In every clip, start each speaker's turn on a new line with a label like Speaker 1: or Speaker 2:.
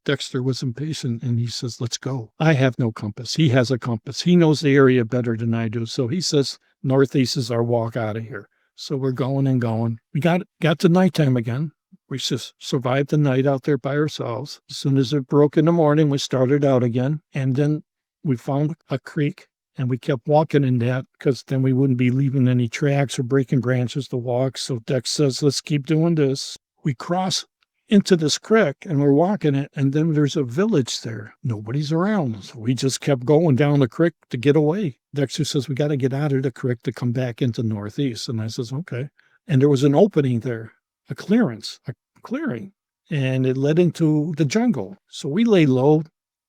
Speaker 1: Dexter was impatient and he says, let's go. I have no compass. He has a compass. He knows the area better than I do. So he says, northeast is our walk out of here. So we're going and going. We got to nighttime again. We just survived the night out there by ourselves. As soon as it broke in the morning, we started out again. And then we found a creek and we kept walking in that because then we wouldn't be leaving any tracks or breaking branches to walk. So Dex says, let's keep doing this. We cross into this creek and we're walking it, and then there's a village there. Nobody's around. So we just kept going down the creek to get away. Dexter says, we got to get out of the creek to come back into northeast. And I says, okay. And there was an opening there, a clearing, and it led into the jungle. So we lay low.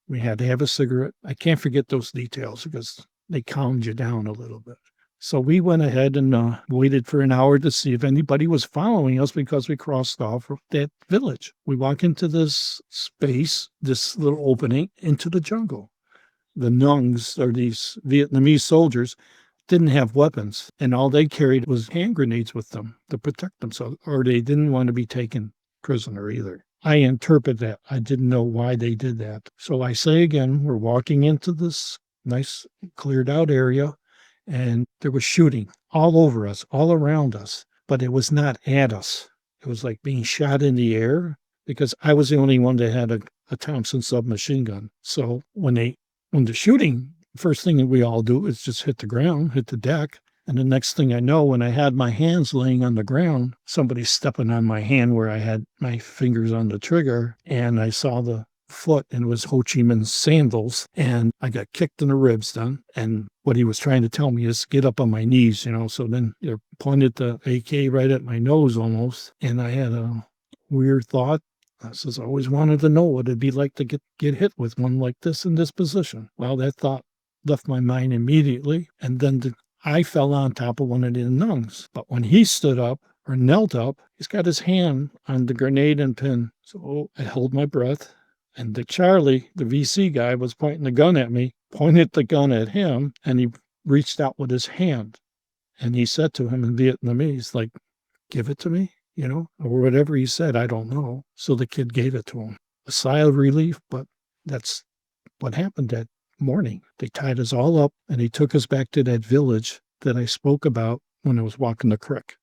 Speaker 1: We had to have a cigarette. I can't forget those details because they calmed you down a little bit. So we went ahead and waited for an hour to see if anybody was following us because we crossed off that village. We walk into this space, this little opening into the jungle. The Nungs, or these Vietnamese soldiers, didn't have weapons, and all they carried was hand grenades with them to protect themselves, or they didn't want to be taken prisoner either. I interpret that. I didn't know why they did that. So I say again, we're walking into this nice cleared out area, and there was shooting all over us, all around us, but it was not at us. It was like being shot in the air because I was the only one that had a Thompson submachine gun. So when the shooting, first thing that we all do is just hit the ground, hit the deck. And the next thing I know, when I had my hands laying on the ground, somebody's stepping on my hand where I had my fingers on the trigger, and I saw the foot, and it was Ho Chi Minh's sandals, and I got kicked in the ribs then. And what he was trying to tell me is get up on my knees, so then they pointed the AK right at my nose almost, and I had a weird thought. I says, I always wanted to know what it'd be like to get hit with one like this in this position. Well, that thought left my mind immediately, and then I fell on top of one of the Nungs. But when he stood up or knelt up, he's got his hand on the grenade and pin. So I held my breath. And the Charlie, the VC guy, was pointing the gun at me, pointed the gun at him, and he reached out with his hand. And he said to him in Vietnamese, like, give it to me, or whatever he said, I don't know. So the kid gave it to him. A sigh of relief, but that's what happened that morning. They tied us all up, and he took us back to that village that I spoke about when I was walking the creek.